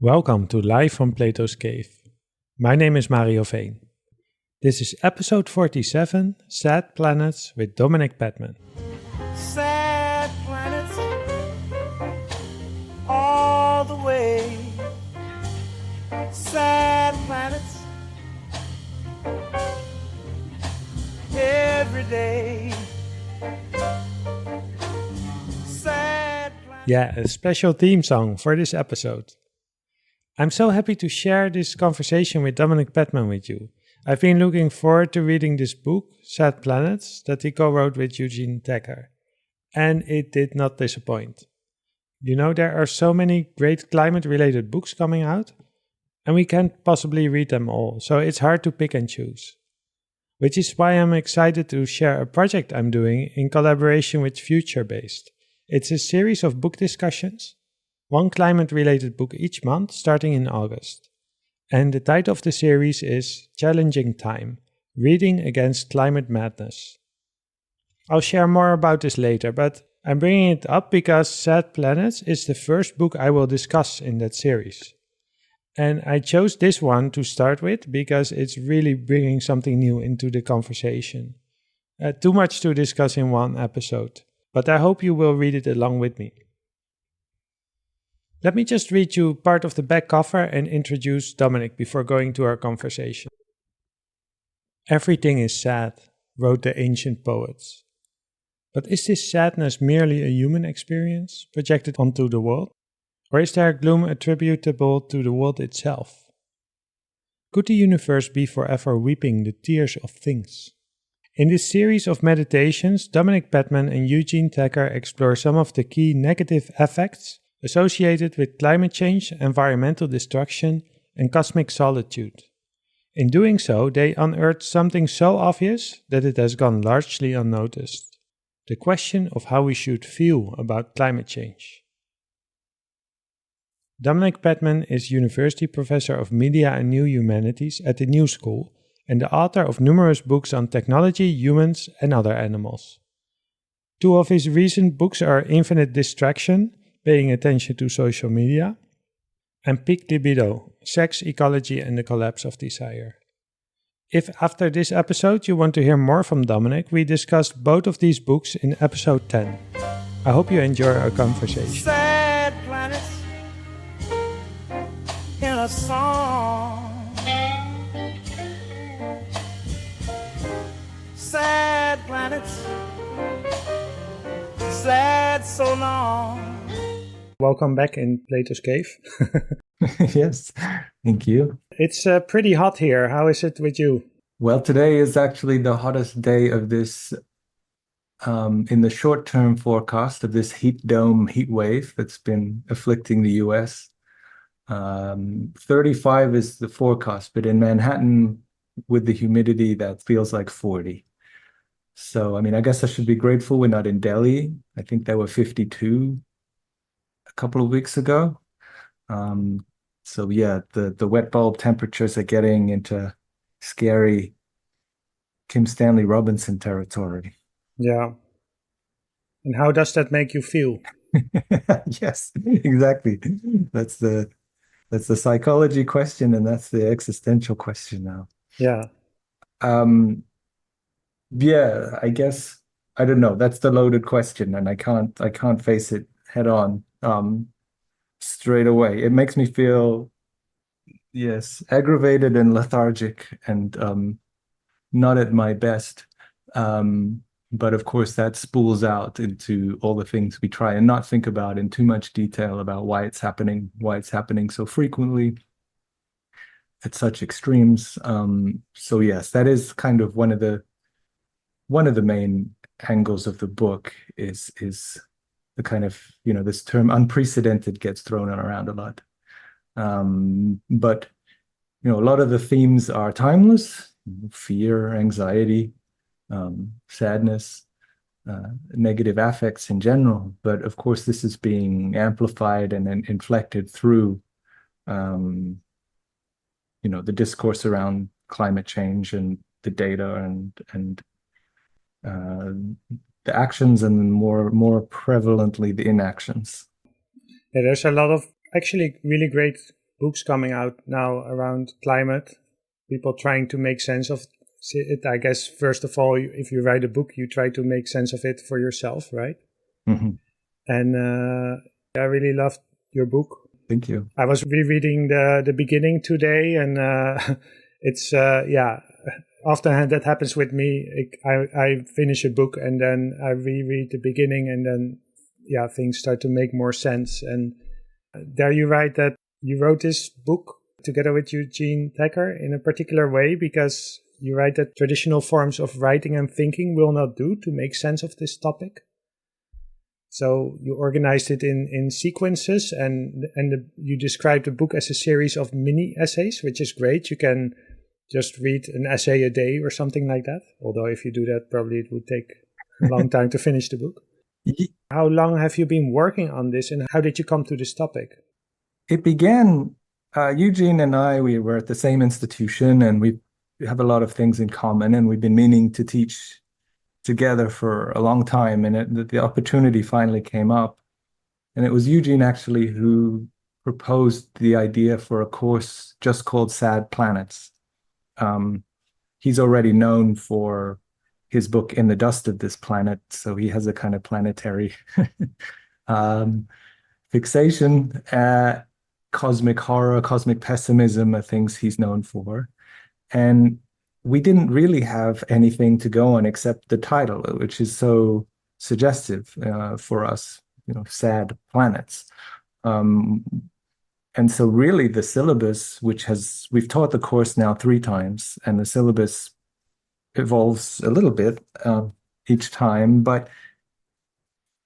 Welcome to Live from Plato's Cave. My name is Mario Veen. This is episode 47, Sad Planets with Dominic Pettman. Sad planets all the way. Sad planets every day. Sad planets. Yeah, a special theme song for this episode. I'm so happy to share this conversation with Dominic Pettman with you. I've been looking forward to reading this book, Sad Planets, that he co-wrote with Eugene Decker. And it did not disappoint. You know, there are so many great climate-related books coming out, and we can't possibly read them all, so it's hard to pick and choose. Which is why I'm excited to share a project I'm doing in collaboration with Future-Based. It's a series of book discussions, one climate-related book each month starting in August. And the title of the series is Challenging Time, Reading Against Climate Madness. I'll share more about this later, but I'm bringing it up because Sad Planets is the first book I will discuss in that series. And I chose this one to start with because it's really bringing something new into the conversation. Too much to discuss in one episode, but I hope you will read it along with me. Let me just read you part of the back cover and introduce Dominic before going to our conversation. Everything is sad, wrote the ancient poets. But is this sadness merely a human experience projected onto the world? Or is there gloom attributable to the world itself? Could the universe be forever weeping the tears of things? In this series of meditations, Dominic Pettman and Eugene Decker explore some of the key negative effects associated with climate change, environmental destruction, and cosmic solitude. In doing so, they unearthed something so obvious that it has gone largely unnoticed: the question of how we should feel about climate change. Dominic Pettman is University Professor of Media and New Humanities at the New School and the author of numerous books on technology, humans, and other animals. Two of his recent books are Infinite Distraction, Paying Attention to Social Media, and Peak Libido, Sex, Ecology, and the Collapse of Desire. If after this episode you want to hear more from Dominic, we discussed both of these books in episode 10. I hope you enjoy our conversation. Sad planets in a song. Sad planets, sad so long. Welcome back in Plato's Cave. Yes, thank you. It's pretty hot here. How is it with you? Well, today is actually the hottest day of this, in the short-term forecast of this heat dome heat wave that's been afflicting the US. 35 is the forecast, but in Manhattan, with the humidity, that feels like 40. So, I mean, I guess I should be grateful we're not in Delhi. I think there were 52 a couple of weeks ago. So yeah, the wet bulb temperatures are getting into scary Kim Stanley Robinson territory. Yeah. And how does that make you feel? Yes, exactly. That's the psychology question, and that's the existential question now. Yeah. Yeah, I guess I don't know. That's the loaded question, and I can't face it head on straight away. It makes me feel, yes, aggravated and lethargic and not at my best. But of course, that spools out into all the things we try and not think about in too much detail about why it's happening so frequently at such extremes. So yes, that is kind of one of the main angles of the book is the kind of, this term unprecedented gets thrown around a lot. But, a lot of the themes are timeless: fear, anxiety, sadness, negative affects in general. But of course, this is being amplified and then inflected through, the discourse around climate change and the data and the actions and more prevalently the inactions. Yeah, there's a lot of actually really great books coming out now around climate, people trying to make sense of it. I guess, first of all, if you write a book, you try to make sense of it for yourself, right? Mm-hmm. And I really loved your book. Thank you. I was rereading the beginning today, and it's, often that happens with me. I finish a book and then I reread the beginning, and then, things start to make more sense. And there you write that you wrote this book together with Eugene Thacker in a particular way because you write that traditional forms of writing and thinking will not do to make sense of this topic. So you organized it in sequences, and you described the book as a series of mini essays, which is great. You can just read an essay a day or something like that. Although if you do that, probably it would take a long time to finish the book. How long have you been working on this, and how did you come to this topic? It began, Eugene and I, we were at the same institution, and we have a lot of things in common, and we've been meaning to teach together for a long time, and the opportunity finally came up. And it was Eugene actually who proposed the idea for a course just called Sad Planets. He's already known for his book In the Dust of This Planet, so he has a kind of planetary fixation. Cosmic horror, cosmic pessimism are things he's known for. And we didn't really have anything to go on except the title, which is so suggestive for us, Sad Planets. And so really the syllabus, we've taught the course now 3 times, and the syllabus evolves a little bit each time. But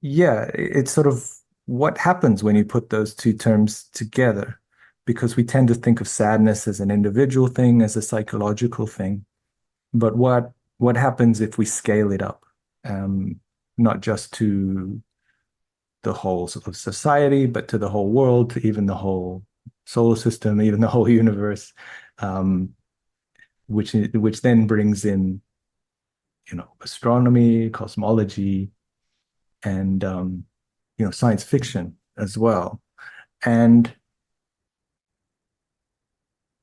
it's sort of what happens when you put those 2 terms together, because we tend to think of sadness as an individual thing, as a psychological thing. But what happens if we scale it up, not just to the whole of society, but to the whole world, to even the whole solar system, even the whole universe, which then brings in, astronomy, cosmology, and science fiction as well. And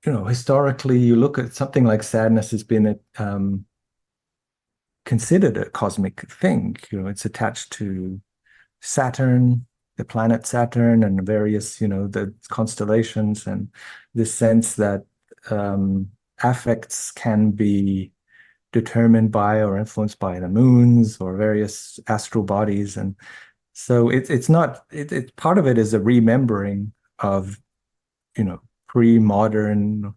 historically, you look at something like sadness has been considered a cosmic thing. It's attached to Saturn, the planet Saturn, and various, the constellations, and this sense that affects can be determined by or influenced by the moons or various astral bodies. And so it's not, part of it is a remembering of, pre-modern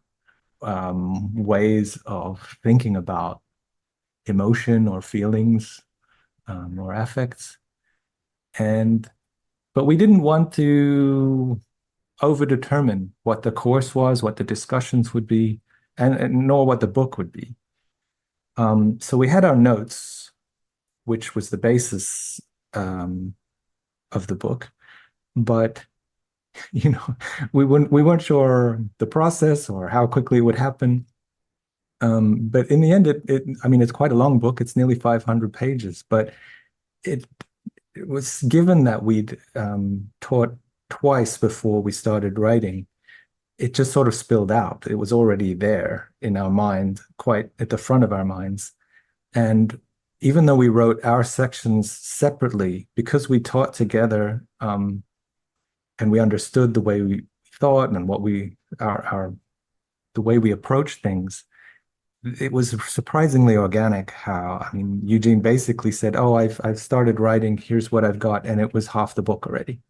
ways of thinking about emotion or feelings or affects. But we didn't want to overdetermine what the course was, what the discussions would be, and nor what the book would be. So we had our notes, which was the basis of the book, but we weren't sure the process or how quickly it would happen. But in the end, it's quite a long book. It's nearly 500 pages, but it was given that we'd taught twice before we started writing. It just sort of spilled out. It was already there in our mind, quite at the front of our minds. And even though we wrote our sections separately, because we taught together, and we understood the way we thought and what the way we approached things, it was surprisingly organic. Eugene basically said, "Oh, I've started writing. Here's what I've got," and it was half the book already.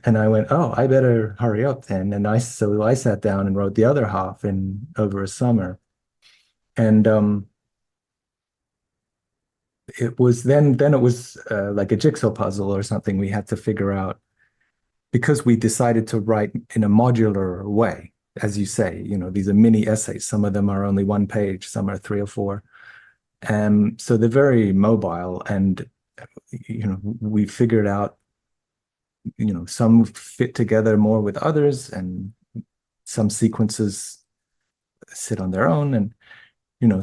And I went, "Oh, I better hurry up then." And so I sat down and wrote the other half in over a summer. And it was then it was like a jigsaw puzzle or something we had to figure out, because we decided to write in a modular way. As you say, these are mini essays. Some of them are only 1 page, some are 3 or 4. So they're very mobile, and, we figured out, some fit together more with others, and some sequences sit on their own. And,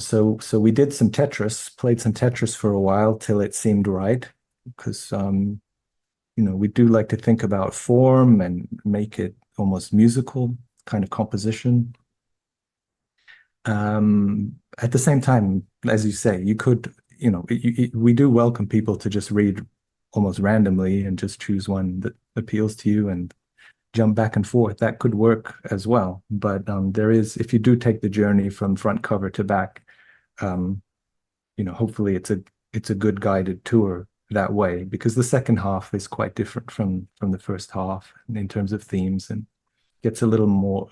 so we did some Tetris, played some Tetris for a while till it seemed right, because, we do like to think about form and make it almost musical kind of composition. At the same time, as you say, you could, we do welcome people to just read almost randomly and just choose one that appeals to you and jump back and forth. That could work as well. But there is, if you do take the journey from front cover to back, hopefully it's a good guided tour that way, because the second half is quite different from the first half in terms of themes, and gets a little more,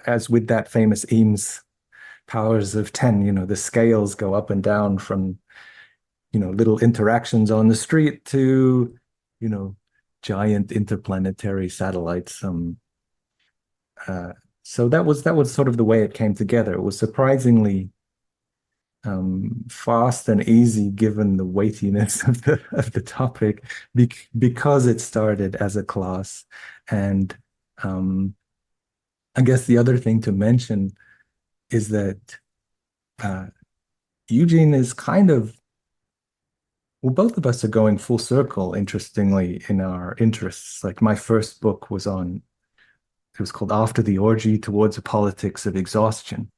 as with that famous Eames powers of 10, the scales go up and down from, little interactions on the street to, giant interplanetary satellites. So that was sort of the way it came together. It was surprisingly fast and easy given the weightiness of the topic, because it started as a class. And I guess the other thing to mention is that Eugene is kind of, well, both of us are going full circle, interestingly, in our interests. Like my first book was it was called After the Orgy, Towards a Politics of Exhaustion.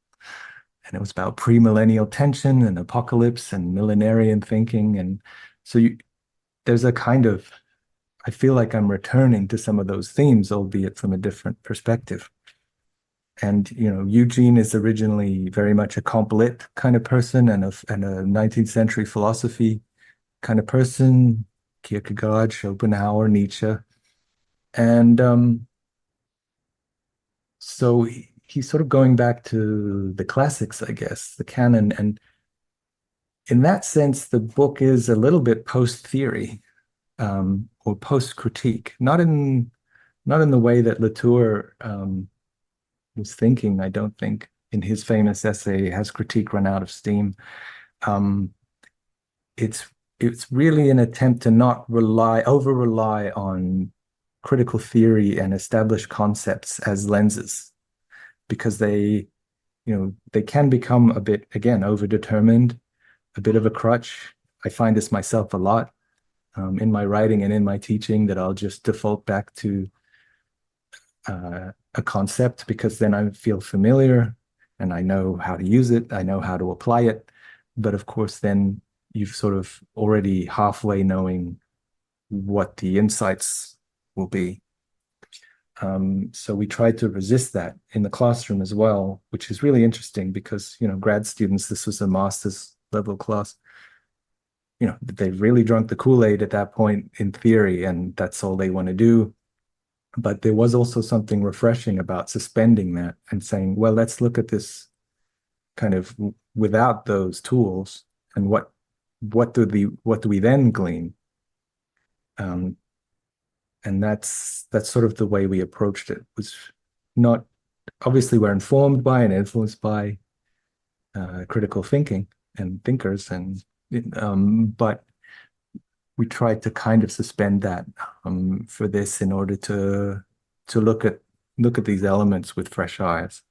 And it was about pre-millennial tension and apocalypse and millenarian thinking. And so there's a kind of, I feel like I'm returning to some of those themes, albeit from a different perspective. And, Eugene is originally very much a comp lit kind of person and a 19th century philosophy kind of person, Kierkegaard, Schopenhauer, Nietzsche. And so he's sort of going back to the classics, I guess, the canon. And in that sense, the book is a little bit post-theory, or post-critique, not in the way that Latour was thinking, I don't think, in his famous essay, Has Critique Run Out of Steam? It's really an attempt to not over-rely on critical theory and established concepts as lenses, because they can become a bit, again, over-determined, a bit of a crutch. I find this myself a lot in my writing and in my teaching, that I'll just default back to a concept, because then I feel familiar and I know how to use it, I know how to apply it. But of course, then you've sort of already halfway knowing what the insights will be. So we try to resist that in the classroom as well, which is really interesting because, grad students, this was a master's level class, they've really drunk the Kool-Aid at that point in theory, and that's all they want to do. But there was also something refreshing about suspending that and saying, well, let's look at this kind of without those tools, and what do we then glean? And that's sort of the way we approached it. Was not, obviously we're informed by and influenced by critical thinking and thinkers, and but we tried to kind of suspend that for this, in order to look at these elements with fresh eyes.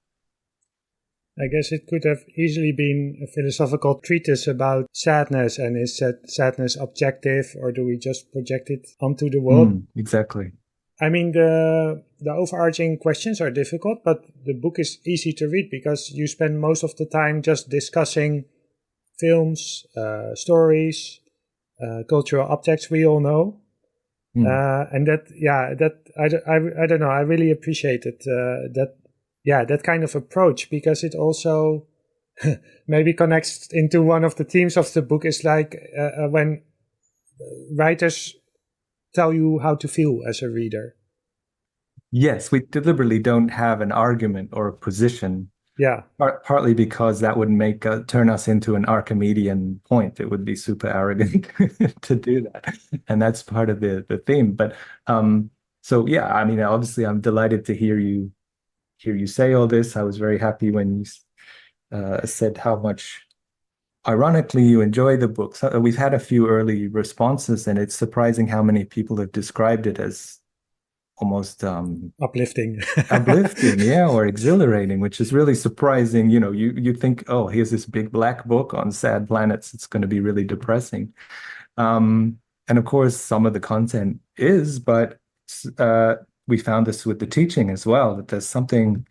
I guess it could have easily been a philosophical treatise about sadness, and is sadness objective, or do we just project it onto the world? Exactly. I mean, the overarching questions are difficult, but the book is easy to read because you spend most of the time just discussing films, stories, cultural objects we all know. And I don't know, I really appreciate it, that kind of approach, because it also maybe connects into one of the themes of the book, is like when writers tell you how to feel as a reader. Yes, we deliberately don't have an argument or a position. Yeah. Partly because that would turn us into an Archimedean point. It would be super arrogant to do that. And that's part of the theme. But so yeah, I mean, obviously I'm delighted to hear you say all this. I was very happy when you said how much, ironically, you enjoy the book. So we've had a few early responses, and it's surprising how many people have described it as almost uplifting, yeah, or exhilarating, which is really surprising. You think, oh, here's this big black book on sad planets, it's going to be really depressing. And of course, some of the content is, but we found this with the teaching as well, that there's something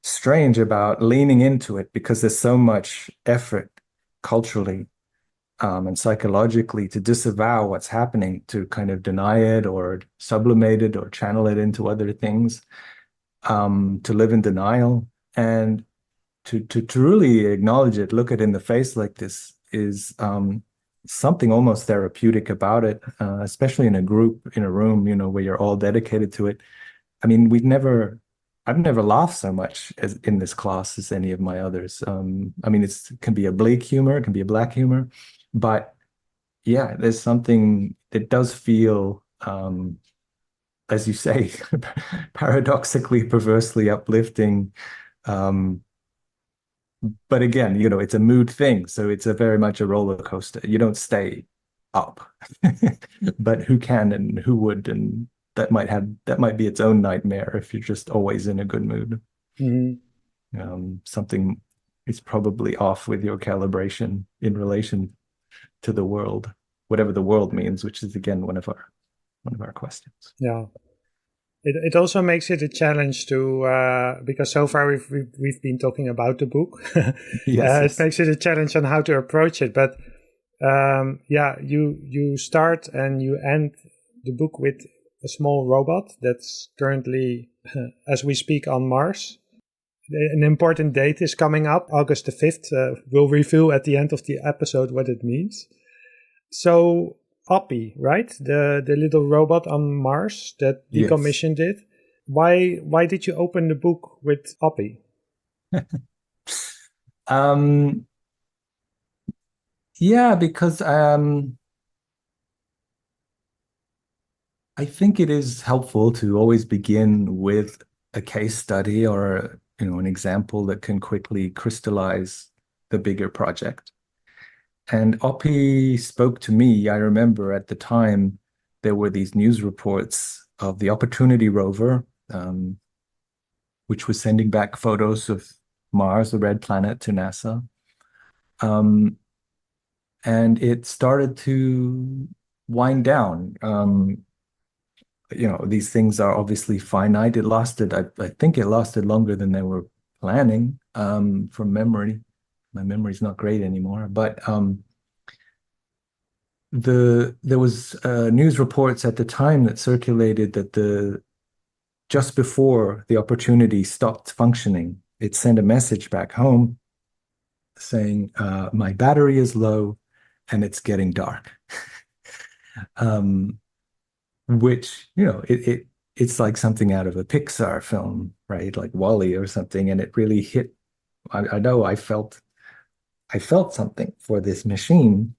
strange about leaning into it because there's so much effort culturally and psychologically to disavow what's happening, to kind of deny it or sublimate it or channel it into other things, to live in denial. And to really acknowledge it, look it in the face like this is something almost therapeutic about it, especially in a group, in a room, where you're all dedicated to it. I mean, I've never laughed so much as in this class as any of my others. I mean, it can be a bleak humor, it can be a black humor, but yeah, there's something that does feel, as you say, paradoxically, perversely uplifting. But again, it's a mood thing, so it's a very much a roller coaster. You don't stay up, but who can and who would, and that might be its own nightmare if you're just always in a good mood. Something is probably off with your calibration in relation to the world, whatever the world means, which is again one of our questions. Yeah. It also makes it a challenge to because so far we've been talking about the book. Yes. It makes it a challenge on how to approach it. But you start and you end the book with a small robot that's currently, as we speak, on Mars. An important date is coming up, August the 5th. We'll reveal at the end of the episode what it means. So Oppie, right? The little robot on Mars that decommissioned it. Why did you open the book with Oppie? Yeah, because I think it is helpful to always begin with a case study or an example that can quickly crystallize the bigger project. And Oppie spoke to me. I remember at the time there were these news reports of the Opportunity rover, which was sending back photos of Mars, the red planet, to NASA. And it started to wind down. These things are obviously finite. I think it lasted longer than they were planning, from memory. My memory's not great anymore, but there was news reports at the time that circulated that just before the Opportunity stopped functioning, it sent a message back home saying, my battery is low and it's getting dark. Which, it's like something out of a Pixar film, right? Like WALL-E or something. And it really hit. I know I felt something for this machine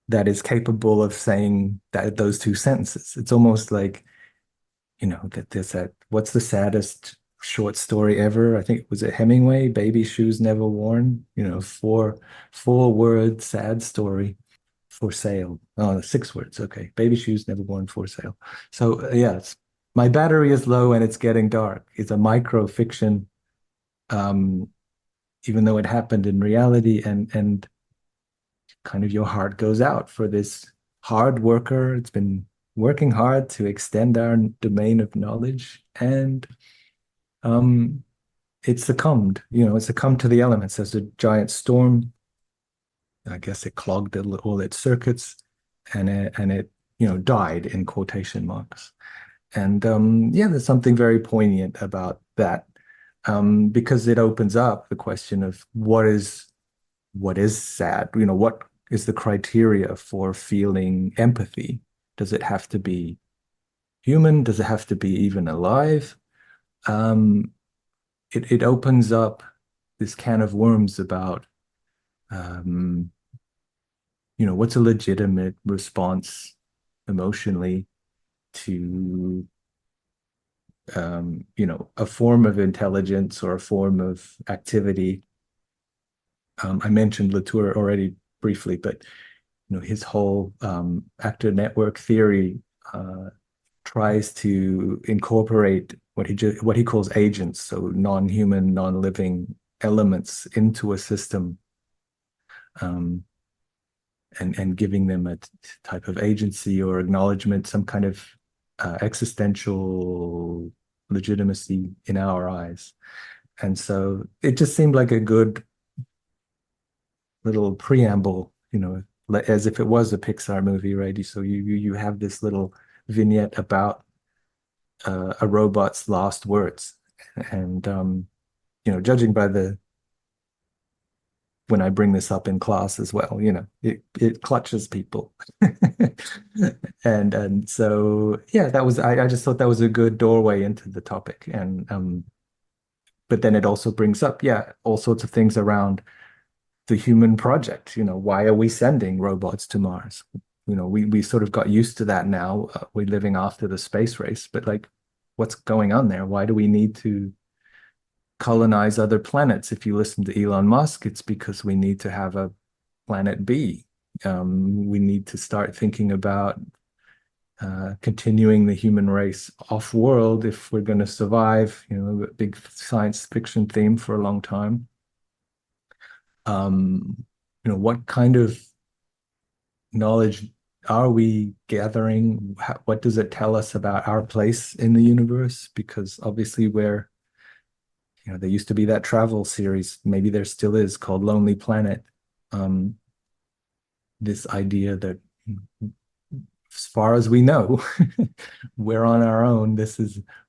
that is capable of saying those two sentences. It's almost like, that there's what's the saddest short story ever? I think it was a Hemingway, Baby Shoes Never Worn, 4 word sad story. For sale. Oh, 6 words. Okay. Baby shoes never worn, for sale. So it's my battery is low and it's getting dark. It's a micro fiction, even though it happened in reality, and kind of your heart goes out for this hard worker. It's been working hard to extend our domain of knowledge, and it succumbed. It succumbed to the elements. There's a giant storm. I guess it clogged all its circuits, and it died in quotation marks. And there's something very poignant about that, because it opens up the question of what is sad. What is the criteria for feeling empathy? Does it have to be human? Does it have to be even alive? It opens up this can of worms about what's a legitimate response emotionally to a form of intelligence or a form of activity. I mentioned Latour already briefly, but his whole actor network theory tries to incorporate what he calls agents, so non-human, non-living elements into a system, and giving them a type of agency or acknowledgement, some kind of existential legitimacy in our eyes. And so it just seemed like a good little preamble, as if it was a Pixar movie, right? So you have this little vignette about a robot's last words, and judging by the when I bring this up in class as well, it clutches people. And so yeah, that was I just thought that was a good doorway into the topic. And but then it also brings up, yeah, all sorts of things around the human project. Why are we sending robots to Mars? We sort of got used to that now. We're living after the space race, but like, what's going on there? Why do we need to colonize other planets? If you listen to Elon Musk, it's because we need to have a planet B. We need to start thinking about continuing the human race off-world if we're going to survive. A big science fiction theme for a long time. What kind of knowledge are we gathering? What does it tell us about our place in the universe? Because obviously there used to be that travel series, maybe there still is, called Lonely Planet. This idea that, as far as we know, we're on our own.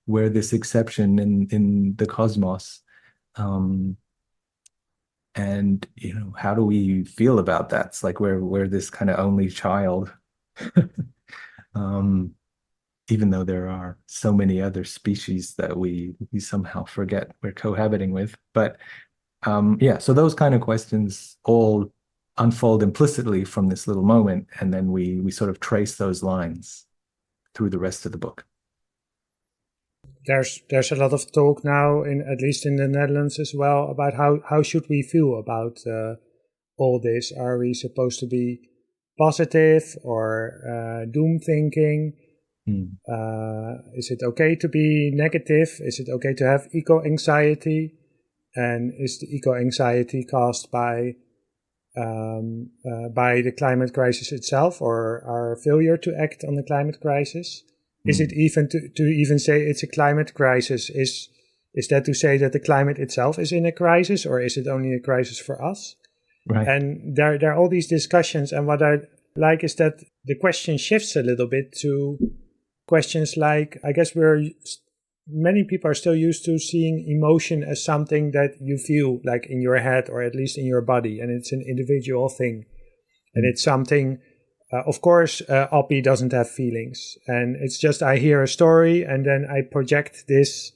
We're this exception in the cosmos. And how do we feel about that? It's like we're this kind of only child, even though there are so many other species that we somehow forget we're cohabiting with. But yeah, so those kind of questions all unfold implicitly from this little moment, and then we sort of trace those lines through the rest of the book. There's a lot of talk now, at least in the Netherlands as well, about how should we feel about all this. Are we supposed to be positive or doom thinking? Is it okay to be negative? Is it okay to have eco-anxiety? And is the eco-anxiety caused by the climate crisis itself, or our failure to act on the climate crisis? Is it even to even say it's a climate crisis? Is that to say that the climate itself is in a crisis, or is it only a crisis for us? Right. And there are all these discussions, and what I like is that the question shifts a little bit to questions like, I guess many people are still used to seeing emotion as something that you feel like in your head, or at least in your body, and it's an individual thing. And it's something, of course, Oppie doesn't have feelings. And it's just, I hear a story and then I project this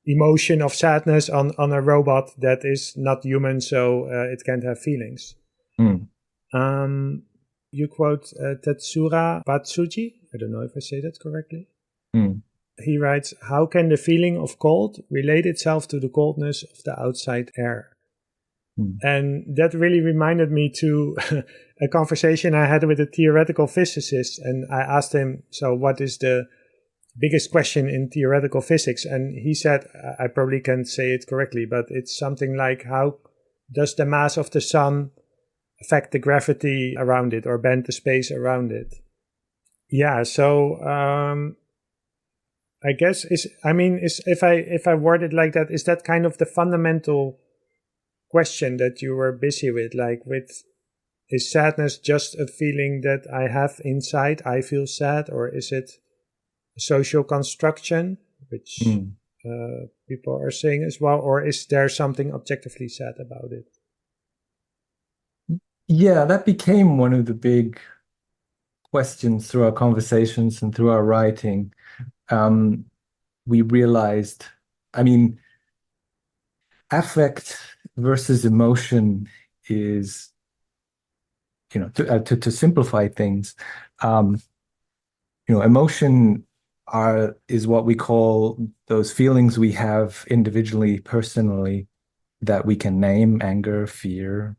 emotion of sadness on a robot that is not human, so it can't have feelings. You quote Tetsura Batsuji. I don't know if I say that correctly. He writes, "How can the feeling of cold relate itself to the coldness of the outside air?" And that really reminded me to a conversation I had with a theoretical physicist. And I asked him, so what is the biggest question in theoretical physics? And he said, I probably can't say it correctly, but it's something like, how does the mass of the sun affect the gravity around it, or bend the space around it? Yeah, so I guess if I word it like that, is that kind of the fundamental question that you were busy with? Like, is sadness just a feeling that I have inside? I feel sad, or is it a social construction, which people are saying as well, or is there something objectively sad about it? Yeah, that became one of the big questions through our conversations and through our writing. We realized, affect versus emotion is, to simplify things, emotion is what we call those feelings we have individually, personally, that we can name: anger, fear,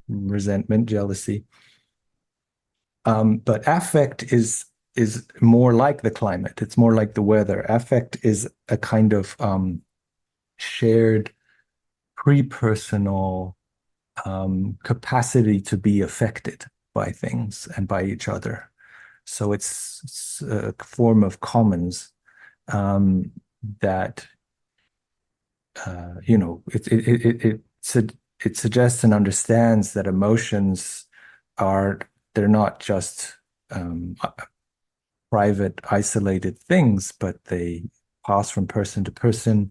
resentment, jealousy. But affect is more like the climate. It's more like the weather. Affect is a kind of shared pre-personal capacity to be affected by things and by each other. So it's a form of commons that it suggests and understands that emotions they're not just private, isolated things, but they pass from person to person.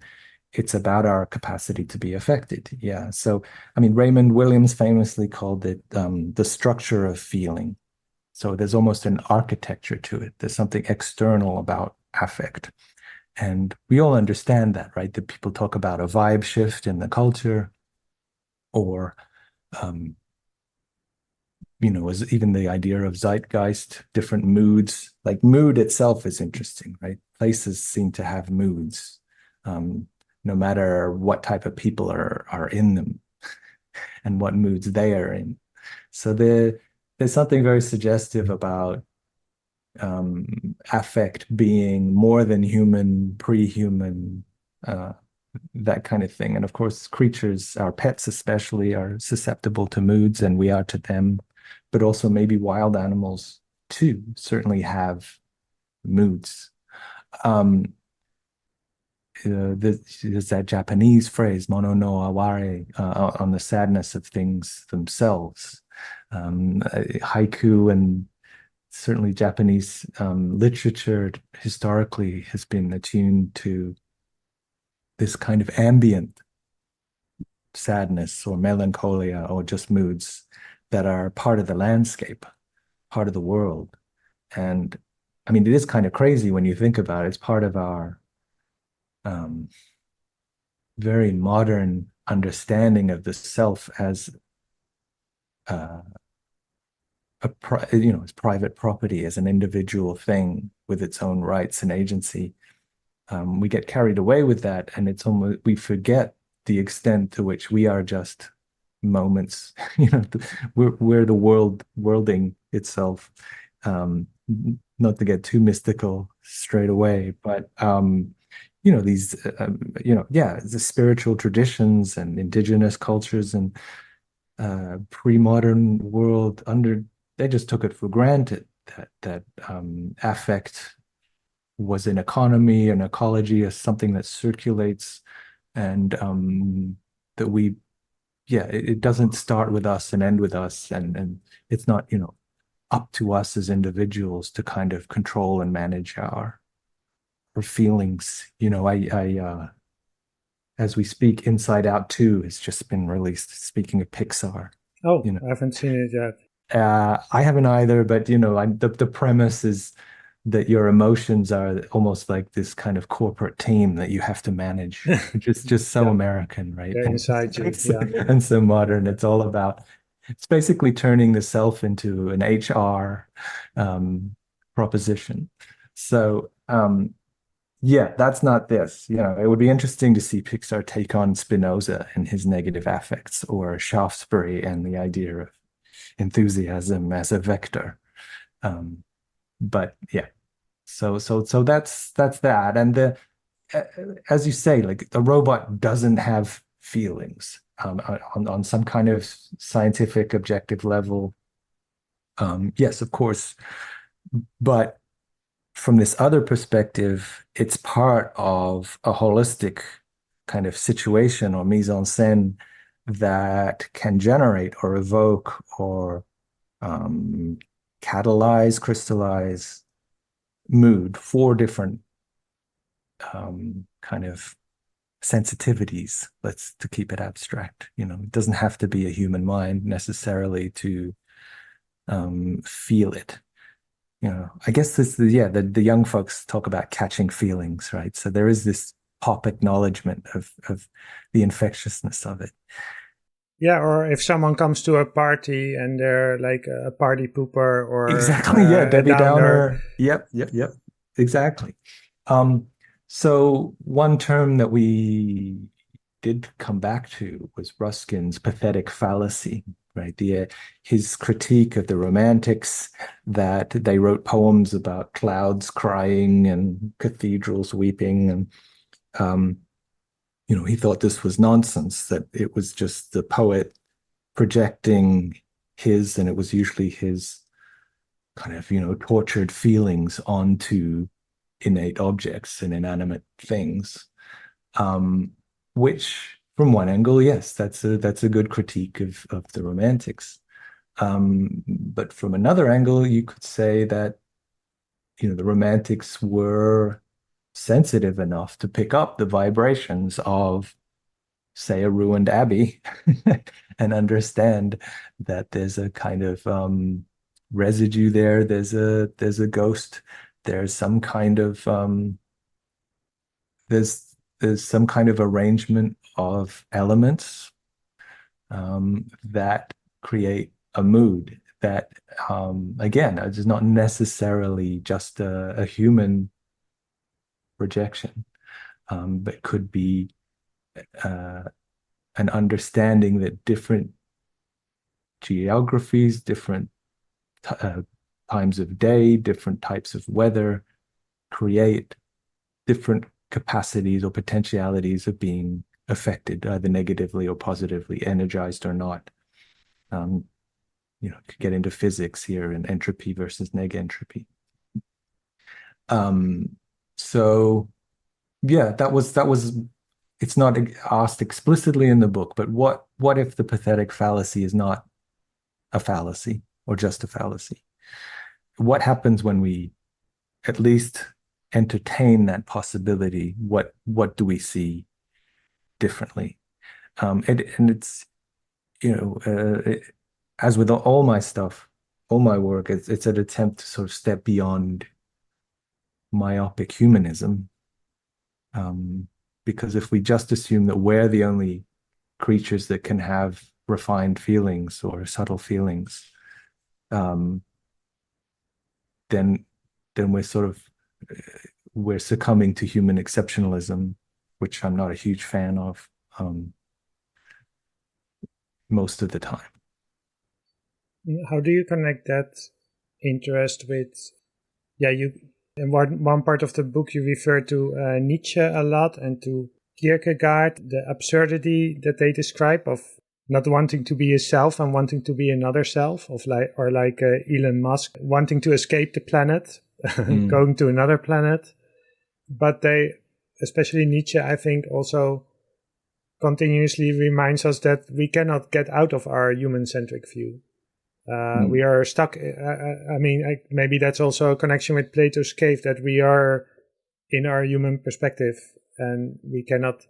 It's about our capacity to be affected. Yeah. So, I mean, Raymond Williams famously called it the structure of feeling. So there's almost an architecture to it. There's something external about affect. And we all understand that, right? That people talk about a vibe shift in the culture, or um, as even the idea of zeitgeist, different moods. Like mood itself is interesting, right? Places seem to have moods, no matter what type of people are in them and what moods they are in. So there's something very suggestive about affect being more than human, pre-human, that kind of thing. And of course, creatures, our pets especially, are susceptible to moods, and we are to them. But also maybe wild animals too certainly have moods. There's that Japanese phrase, mono no aware, on the sadness of things themselves. Haiku and certainly Japanese literature historically has been attuned to this kind of ambient sadness or melancholia or just moods that are part of the landscape, part of the world. And I mean, it is kind of crazy when you think about it. It's part of our very modern understanding of the self as as private property, as an individual thing with its own rights and agency. We get carried away with that, and it's almost we forget the extent to which we are just moments. We're the worlding itself. Not to get too mystical straight away, but these the spiritual traditions and indigenous cultures and pre-modern world they just took it for granted that affect was an economy, an ecology, as something that circulates, and that it doesn't start with us and end with us, and it's not up to us as individuals to kind of control and manage our feelings. I as we speak, Inside Out 2 has just been released. Speaking of Pixar, Oh, I haven't seen it yet. I haven't either, but the premise is that your emotions are almost like this kind of corporate team that you have to manage, which is just so Yeah. American, right? They're inside you. Yeah. And so modern. It's basically turning the self into an HR proposition. So yeah, that's not this. It would be interesting to see Pixar take on Spinoza and his negative affects, or Shaftesbury and the idea of enthusiasm as a vector. But yeah, so that's that. And as you say, like the robot doesn't have feelings on some kind of scientific objective level. Yes, of course, but from this other perspective, it's part of a holistic kind of situation or mise en scène that can generate or evoke or catalyze, crystallize mood for different kind of sensitivities. To keep it abstract. It doesn't have to be a human mind necessarily to feel it. I guess the young folks talk about catching feelings, right? So there is this pop acknowledgement of the infectiousness of it. Yeah, or if someone comes to a party and they're like a party pooper or exactly, yeah, Debbie Downer. Yep, exactly. So one term that we did come back to was Ruskin's pathetic fallacy, right? His critique of the Romantics, that they wrote poems about clouds crying and cathedrals weeping, and he thought this was nonsense, that it was just the poet projecting and it was usually his kind of, tortured feelings onto innate objects and inanimate things. Which from one angle, yes, that's a good critique of the Romantics. But from another angle, you could say that, the Romantics were sensitive enough to pick up the vibrations of, say, a ruined abbey and understand that there's a kind of residue there. There's a ghost. There's some kind of there's some kind of arrangement of elements that create a mood that, again, is not necessarily just a human projection, but could be an understanding that different geographies, different times of day, different types of weather create different capacities or potentialities of being affected, either negatively or positively, energized or not. Could get into physics here and entropy versus negentropy. So yeah, that was it's not asked explicitly in the book, but what if the pathetic fallacy is not a fallacy or just a fallacy? What happens when we at least entertain that possibility? What do we see differently? And it's, as with all my stuff, all my work, it's an attempt to sort of step beyond myopic humanism. Because if we just assume that we're the only creatures that can have refined feelings or subtle feelings, then we're succumbing to human exceptionalism, which I'm not a huge fan of most of the time. How do you connect that interest with, in one part of the book you refer to Nietzsche a lot and to Kierkegaard, the absurdity that they describe of not wanting to be a self and wanting to be another self, like Elon Musk wanting to escape the planet, going to another planet. But they, especially Nietzsche, I think, also continuously reminds us that we cannot get out of our human-centric view. We are stuck. Maybe that's also a connection with Plato's cave, that we are in our human perspective and we cannot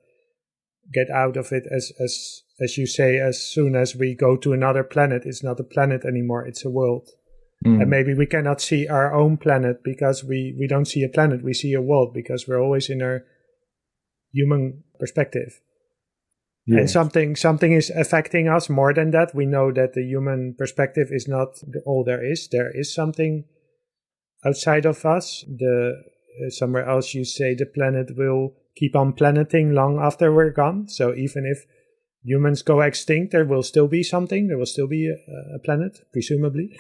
get out of it. As you say, as soon as we go to another planet, it's not a planet anymore, it's a world. And maybe we cannot see our own planet because we don't see a planet, we see a world, because we're always in our human perspective. Yes. And something is affecting us more than that. We know that the human perspective is not all there is. There is something outside of us. Somewhere else you say the planet will keep on planeting long after we're gone. So even if humans go extinct, there will still be something. There will still be a planet, presumably.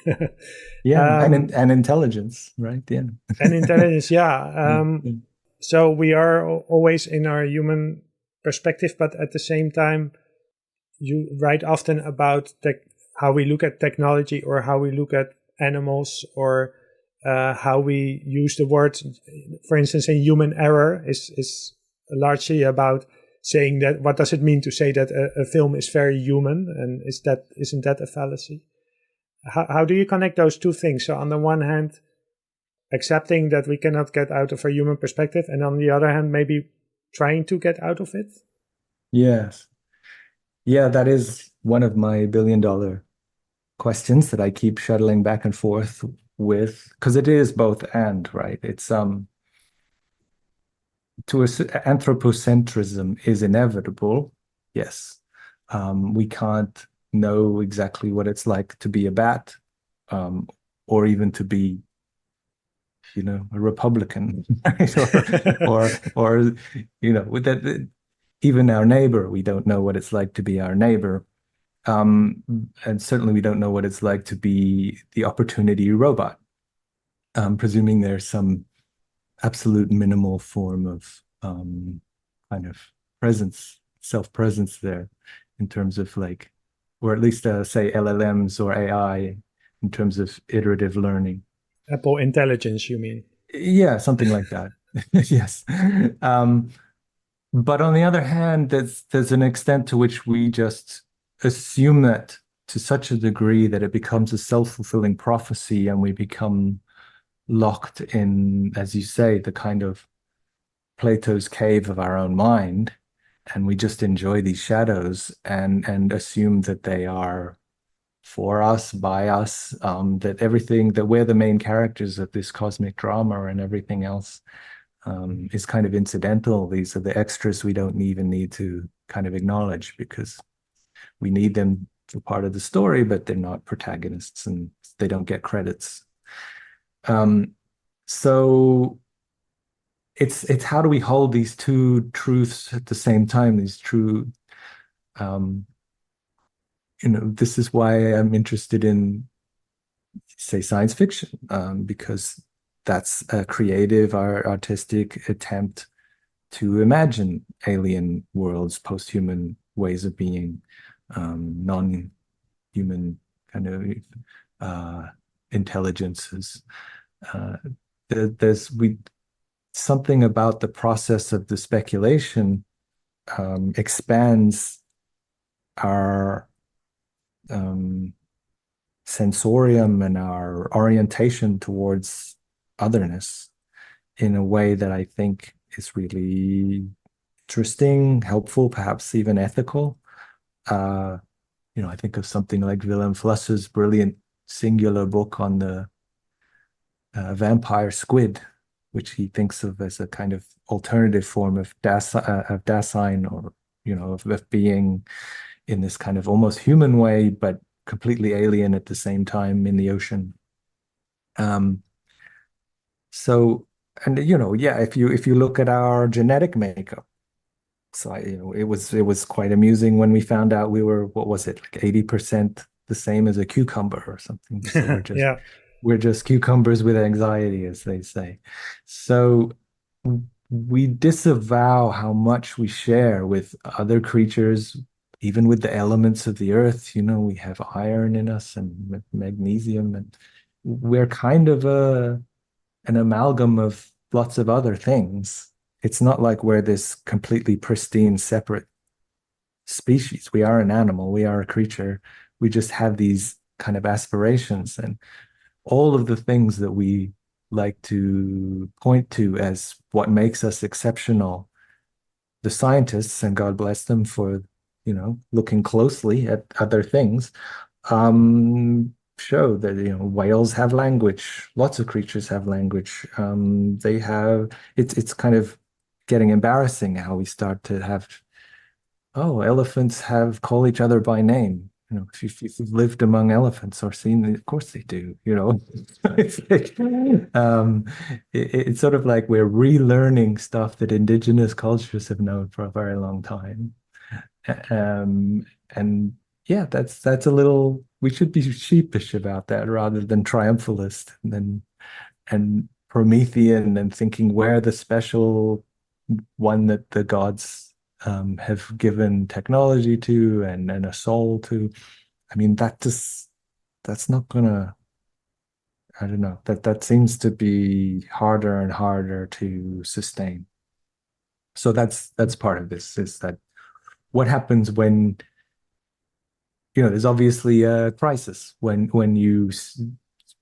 Yeah, and intelligence, right? Yeah. And intelligence, yeah. So we are always in our human perspective, but at the same time, you write often about how we look at technology or how we look at animals, or how we use the word, for instance, in human error is largely about saying that what does it mean to say that a film is very human, and isn't that a fallacy? How do you connect those two things? So on the one hand, accepting that we cannot get out of our human perspective, and on the other hand, maybe trying to get out of it? Yes. Yeah, that is one of my billion-dollar questions that I keep shuttling back and forth with, because it is both and, right? It's anthropocentrism is inevitable. Yes. We can't know exactly what it's like to be a bat, or even to be, a Republican, right? or with that, even our neighbor, we don't know what it's like to be our neighbor. And certainly we don't know what it's like to be the opportunity robot, presuming there's some absolute minimal form of kind of self-presence there, in terms of or at least say LLMs or AI, in terms of iterative learning. Apple Intelligence, you mean? Yeah, something like that. Yes. Um, but on the other hand, there's an extent to which we just assume that to such a degree that it becomes a self-fulfilling prophecy, and we become locked in, as you say, the kind of Plato's cave of our own mind, and we just enjoy these shadows and assume that they are for us, by us, that everything, that we're the main characters of this cosmic drama, and everything else is kind of incidental. These are the extras we don't even need to kind of acknowledge because we need them for part of the story, but they're not protagonists and they don't get credits. Um, so it's how do we hold these two truths at the same time? These true, um, this is why I'm interested in, say, science fiction, because that's a creative, artistic attempt to imagine alien worlds, post-human ways of being, non-human kind of intelligences. Uh, there's something about the process of the speculation expands our um, sensorium and our orientation towards otherness in a way that I think is really interesting, helpful, perhaps even ethical. Uh, I think of something like Willem Flusser's brilliant singular book on the vampire squid, which he thinks of as a kind of alternative form of Dasein, or of being in this kind of almost human way, but completely alien at the same time in the ocean. Um, so, and yeah, if you look at our genetic makeup, so it was quite amusing when we found out we were, what was it, like 80% the same as a cucumber or something. So we're just Yeah. we're just cucumbers with anxiety, as they say. So we disavow how much we share with other creatures, even with the elements of the earth. We have iron in us and magnesium, and we're kind of an amalgam of lots of other things. It's not like we're this completely pristine, separate species. We are an animal, we are a creature. We just have these kind of aspirations, and all of the things that we like to point to as what makes us exceptional. The scientists, and God bless them for, looking closely at other things, show that, whales have language, lots of creatures have language. It's kind of getting embarrassing how we start to have, oh, elephants have call each other by name. If you've lived among elephants or seen them, of course they do. It's like, it's sort of like we're relearning stuff that indigenous cultures have known for a very long time. And yeah, that's a little. We should be sheepish about that rather than triumphalist and Promethean, and thinking we're the special one that the gods have given technology to and a soul to. I mean, that's not gonna. I don't know. That seems to be harder and harder to sustain. So that's part of this, is that what happens when there's obviously a crisis when you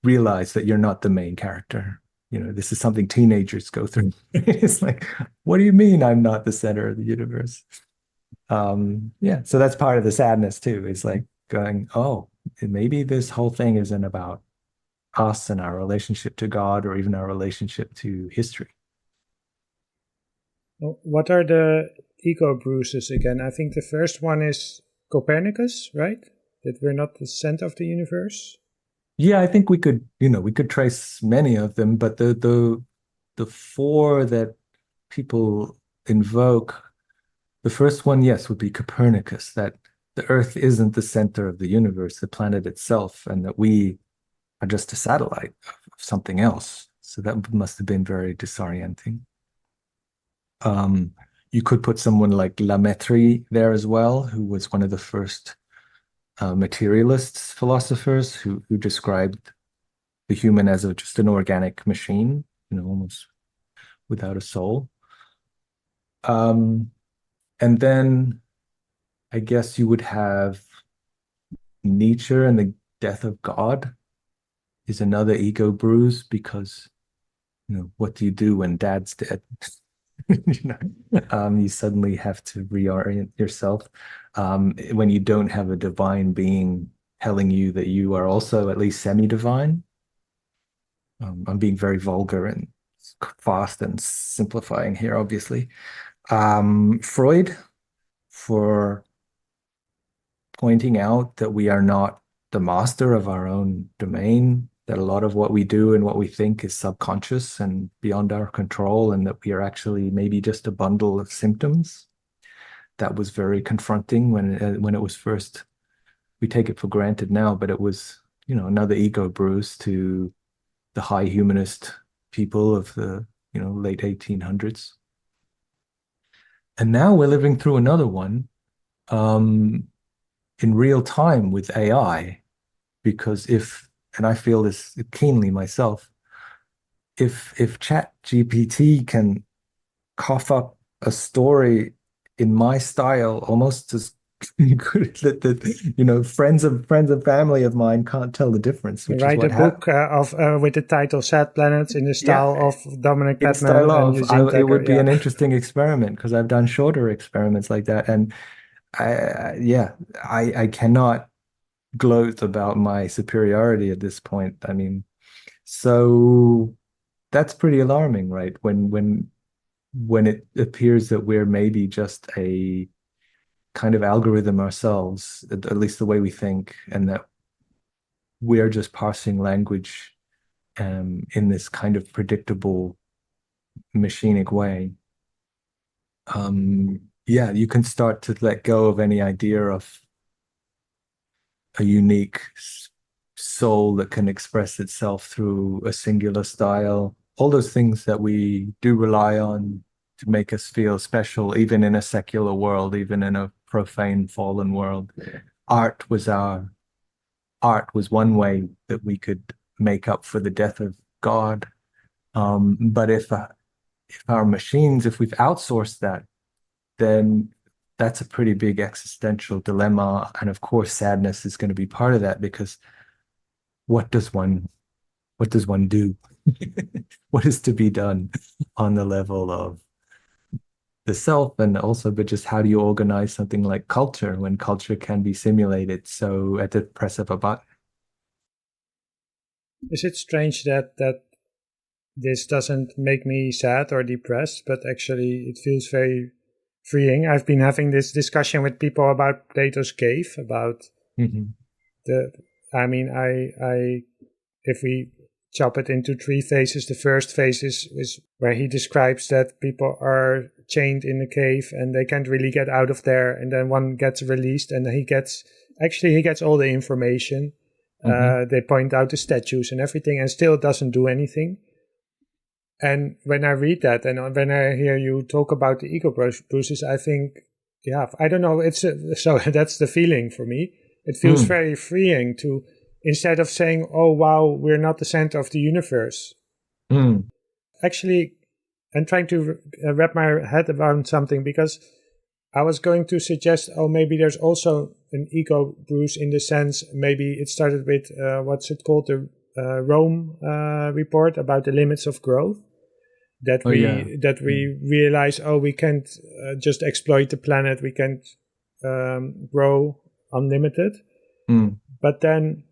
realize that you're not the main character. This is something teenagers go through. It's like, what do you mean I'm not the center of the universe? Yeah, so that's part of the sadness too. It's like going, oh, maybe this whole thing isn't about us and our relationship to God, or even our relationship to history. What are the ego bruises again? I think the first one is Copernicus, right? That we're not the center of the universe. Yeah, I think we could trace many of them, but the four that people invoke, the first one, yes, would be Copernicus, that the Earth isn't the center of the universe, the planet itself, and that we are just a satellite of something else. So that must have been very disorienting. You could put someone like La Mettrie there as well, who was one of the first materialists philosophers who described the human as just an organic machine, almost without a soul. And then I guess you would have Nietzsche and the death of God is another ego bruise because, what do you do when dad's dead? You suddenly have to reorient yourself when you don't have a divine being telling you that you are also at least semi-divine. I'm being very vulgar and fast and simplifying here, obviously. Freud, for pointing out that we are not the master of our own domain, that a lot of what we do and what we think is subconscious and beyond our control, and that we are actually maybe just a bundle of symptoms. That was very confronting when it was first. We take it for granted now, but it was, another ego bruise to the high humanist people of the, late 1800s. And now we're living through another one in real time with AI, because and I feel this keenly myself, if Chat GPT can cough up a story in my style almost as good that friends of family of mine can't tell the difference, which Write is a what book with the title Sad Planets in the style of Dominic in Pettman style and of Eugene it would Tucker. be an interesting experiment because I've done shorter experiments like that, and I cannot gloat about my superiority at this point. I mean, so that's pretty alarming, right? When it appears that we're maybe just a kind of algorithm ourselves, at least the way we think, and that we're just parsing language in this kind of predictable machinic way. Yeah, you can start to let go of any idea of a unique soul that can express itself through a singular style. All those things that we do rely on to make us feel special, even in a secular world, even in a profane, fallen world. Art was one way that we could make up for the death of God. But if our machines, if we've outsourced that, then that's a pretty big existential dilemma. And of course, sadness is going to be part of that, because what does one do? What is to be done on the level of the self, and also, but just how do you organize something like culture when culture can be simulated so at the press of a button? Is it strange that this doesn't make me sad or depressed, but actually it feels very freeing? I've been having this discussion with people about Plato's cave, about if we chop it into three phases, the first phase is where he describes that people are chained in a cave and they can't really get out of there, and then one gets released and he gets all the information. They point out the statues and everything, and still doesn't do anything. And when I read that, and when I hear you talk about the ego bruises, I think, I don't know. So that's the feeling for me. It feels very freeing to, instead of saying, "Oh wow, we're not the center of the universe." Actually, I'm trying to wrap my head around something, because I was going to suggest, maybe there's also an ego bruise in the sense, maybe it started with what's it called, the Rome report about the limits of growth. That we realize, we can't just exploit the planet, we can't grow unlimited. But then,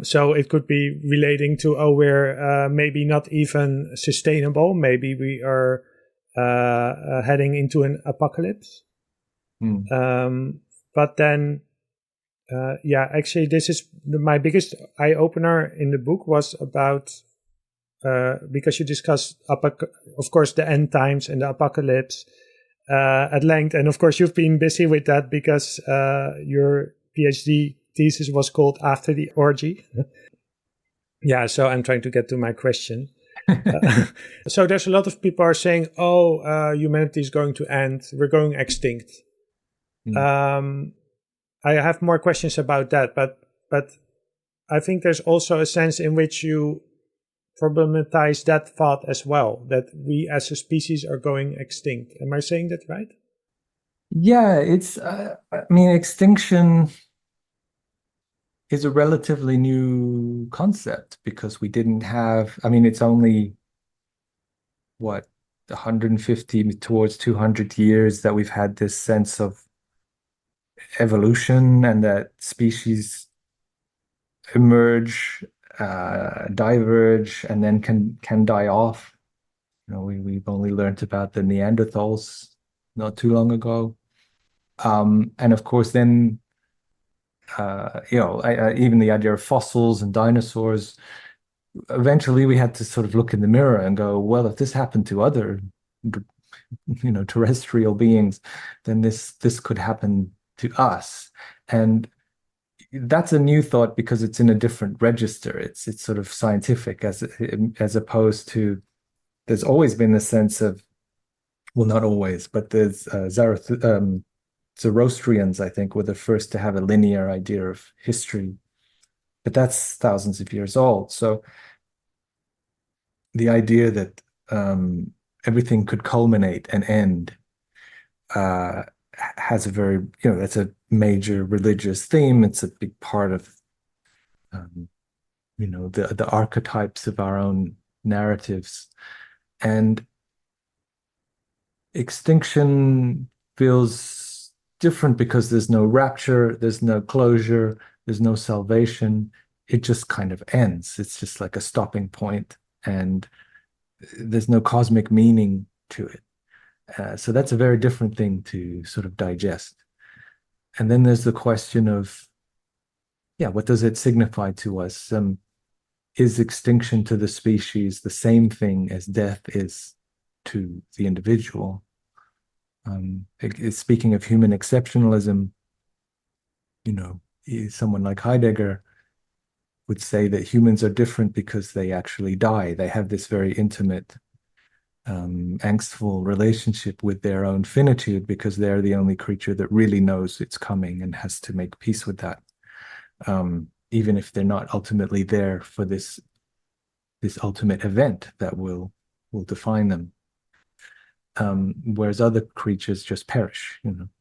so it could be relating to, we're maybe not even sustainable. Maybe we are heading into an apocalypse. But then, actually, this is my biggest eye-opener in the book, was about, because you discuss, of course, the end times and the apocalypse at length. And of course, you've been busy with that because your PhD thesis was called After the Orgy. So I'm trying to get to my question. So there's a lot of people are saying, humanity is going to end. We're going extinct. I have more questions about that, but I think there's also a sense in which you problematize that thought as well, that we as a species are going extinct. Am I saying that right? Yeah, I mean, extinction is a relatively new concept because we didn't have, I mean, it's only what, 150 towards 200 years that we've had this sense of evolution and that species emerge, diverge, and then can die off. You know, we've only learned about the Neanderthals not too long ago. And of course, then even the idea of fossils and dinosaurs. Eventually, we had to sort of look in the mirror and go, well, if this happened to other, terrestrial beings, then this could happen to us. And that's a new thought because it's in a different register. It's sort of scientific as opposed to there's always been the sense of, well, not always, but there's Zoroastrians, I think, were the first to have a linear idea of history, but that's thousands of years old. So the idea that everything could culminate and end has a very, that's a major religious theme. It's a big part of, the archetypes of our own narratives. And extinction feels different because there's no rapture, there's no closure, there's no salvation. It just kind of ends. It's just like a stopping point, and there's no cosmic meaning to it. So that's a very different thing to sort of digest. And then there's the question of, what does it signify to us? Is extinction to the species the same thing as death is to the individual? Speaking of human exceptionalism, someone like Heidegger would say that humans are different because they actually die. They have this very intimate, angstful relationship with their own finitude because they're the only creature that really knows it's coming and has to make peace with that, even if they're not ultimately there for this ultimate event that will define them. Whereas other creatures just perish.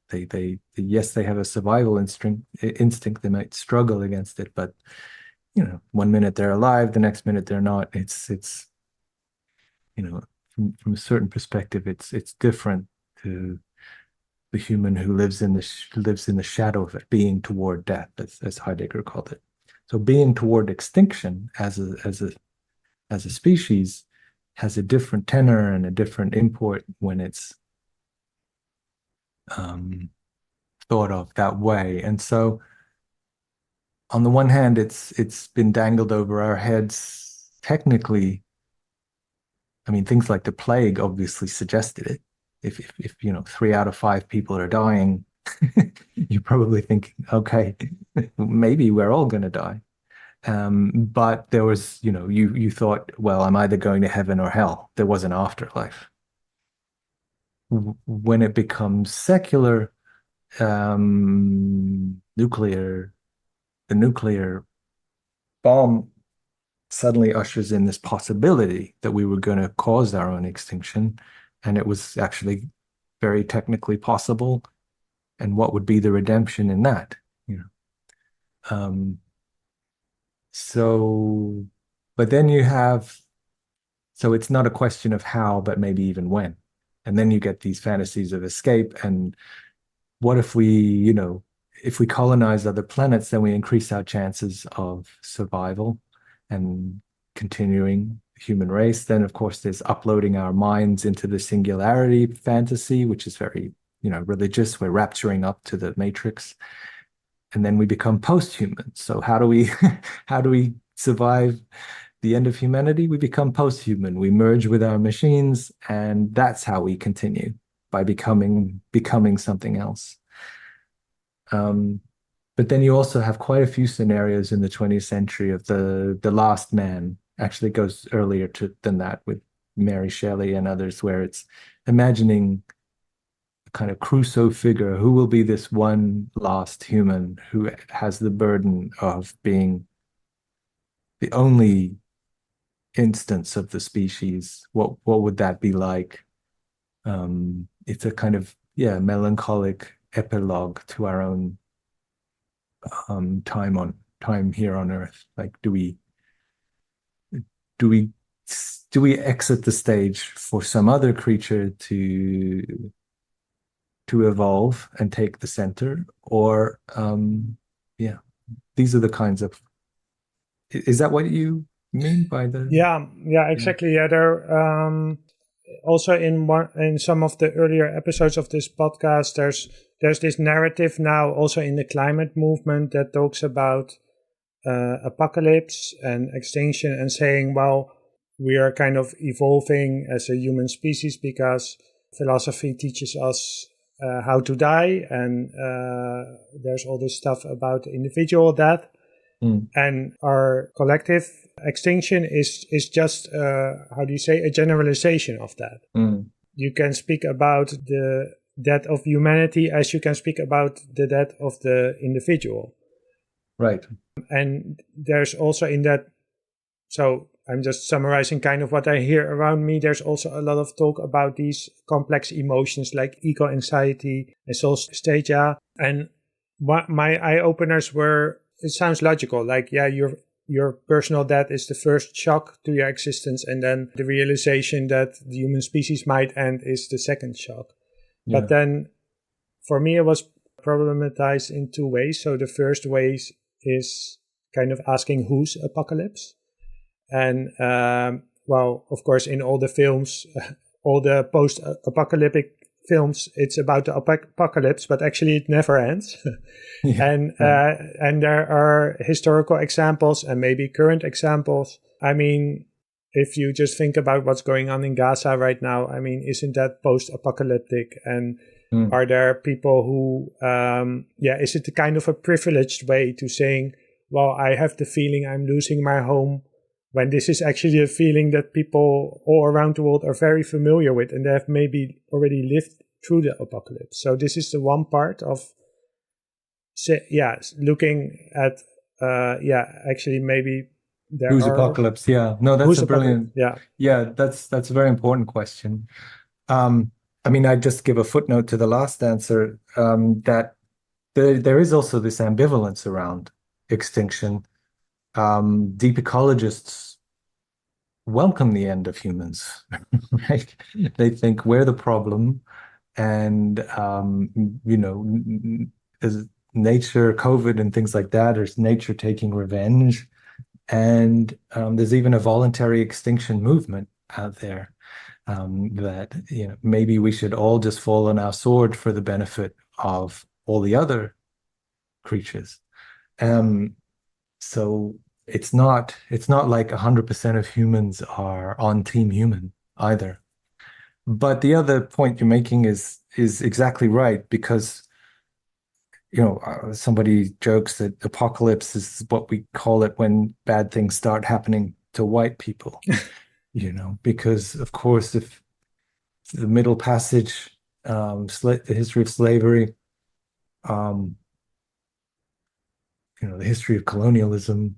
They yes, they have a survival instinct. They might struggle against it, but 1 minute they're alive, the next minute they're not. It's from a certain perspective, it's different to the human who lives in the shadow of it, being toward death, as Heidegger called it. So being toward extinction as a species has a different tenor and a different import when it's thought of that way. And so on the one hand, it's been dangled over our heads technically. I mean, things like the plague obviously suggested it. If 3 out of 5 people are dying, you're probably thinking, okay, maybe we're all going to die. But there was, you thought, well, I'm either going to heaven or hell. There was an afterlife. When it becomes secular, the nuclear bomb suddenly ushers in this possibility that we were going to cause our own extinction, and it was actually very technically possible. And what would be the redemption in that? So, but then so it's not a question of how, but maybe even when. And then you get these fantasies of escape. And what if if we colonize other planets, then we increase our chances of survival and continuing human race. Then, of course, there's uploading our minds into the singularity fantasy, which is very, religious. We're rapturing up to the matrix. And then we become post-human. So how do we survive the end of humanity? We become post-human. We merge with our machines, and that's how we continue, by becoming something else. But then you also have quite a few scenarios in the 20th century of the last man. Actually goes earlier than that, with Mary Shelley and others, where it's imagining a kind of Crusoe figure. Who will be this one last human who has the burden of being the only instance of the species, what would that be like? It's a kind of, yeah, melancholic epilogue to our own time here on Earth. Like, do we do we exit the stage for some other creature to evolve and take the center, or yeah, these are the kinds of. Is that what you mean by the? Yeah, exactly. Yeah, there also in some of the earlier episodes of this podcast, there's this narrative now also in the climate movement that talks about apocalypse and extinction, and saying, well, we are kind of evolving as a human species because philosophy teaches us how to die, and there's all this stuff about individual death. And our collective extinction is just, how do you say, a generalization of that. You can speak about the death of humanity as you can speak about the death of the individual. Right. And there's also in that, so I'm just summarizing kind of what I hear around me. There's also a lot of talk about these complex emotions like ego anxiety and soul stagia. And what my eye-openers were, it sounds logical. Like, yeah, your personal death is the first shock to your existence, and then the realization that the human species might end is the second shock. Yeah. But then for me, it was problematized in two ways. So the first way is kind of asking whose apocalypse. And, well, of course, in all the films, all the post-apocalyptic films, it's about the apocalypse, but actually it never ends. And there are historical examples and maybe current examples. I mean, if you just think about what's going on in Gaza right now, I mean, isn't that post-apocalyptic? And are there people who, is it a kind of a privileged way to saying, well, I have the feeling I'm losing my home, when this is actually a feeling that people all around the world are very familiar with, and they have maybe already lived through the apocalypse. So this is the one part of, looking at, actually maybe there whose are... apocalypse? Yeah, no, that's a brilliant... that's a very important question. I mean, I just give a footnote to the last answer, that there is also this ambivalence around extinction. Deep ecologists welcome the end of humans, right? They think we're the problem, and as nature, COVID and things like that, there's nature taking revenge, and there's even a voluntary extinction movement out there, that maybe we should all just fall on our sword for the benefit of all the other creatures. So it's not like 100% of humans are on Team Human either. But the other point you're making is exactly right, because somebody jokes that apocalypse is what we call it when bad things start happening to white people. Because of course, if the Middle Passage, the history of slavery, the history of colonialism,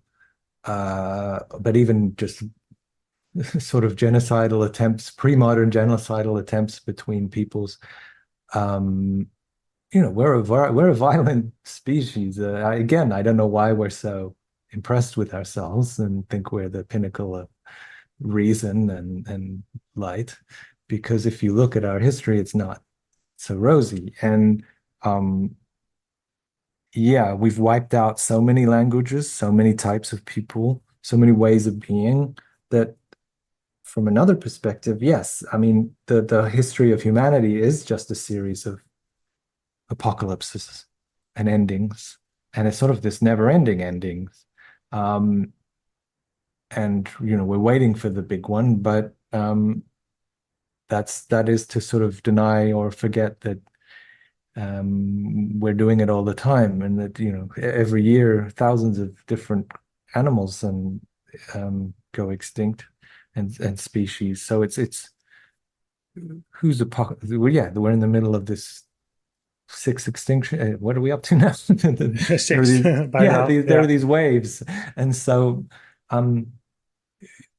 but even just sort of genocidal attempts, pre-modern genocidal attempts between peoples. We're a violent species. Again, I don't know why we're so impressed with ourselves and think we're the pinnacle of reason and light, because if you look at our history, it's not so rosy. And we've wiped out so many languages, so many types of people, so many ways of being, that from another perspective, yes, I mean, the history of humanity is just a series of apocalypses and endings, and it's sort of this never-ending endings. And we're waiting for the big one, but that is to sort of deny or forget that we're doing it all the time, and that every year thousands of different animals go extinct, and species. So it's who's apocalypse? We're in the middle of this sixth extinction. What are we up to now? Six. There are these waves, and so um,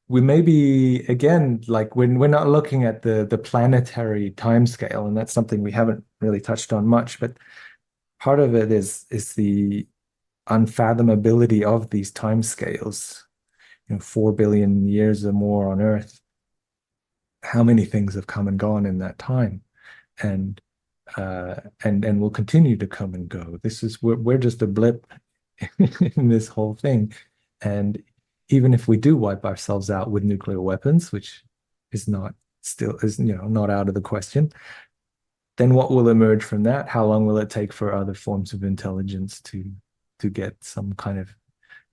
we may be again like when we're not looking at the planetary time scale, and that's something we haven't really touched on much, but part of it is the unfathomability of these time scales. 4 billion years or more on Earth. How many things have come and gone in that time, and and will continue to come and go. We're just a blip in this whole thing, and even if we do wipe ourselves out with nuclear weapons, which is not still is not out of the question, then what will emerge from that? How long will it take for other forms of intelligence to get some kind of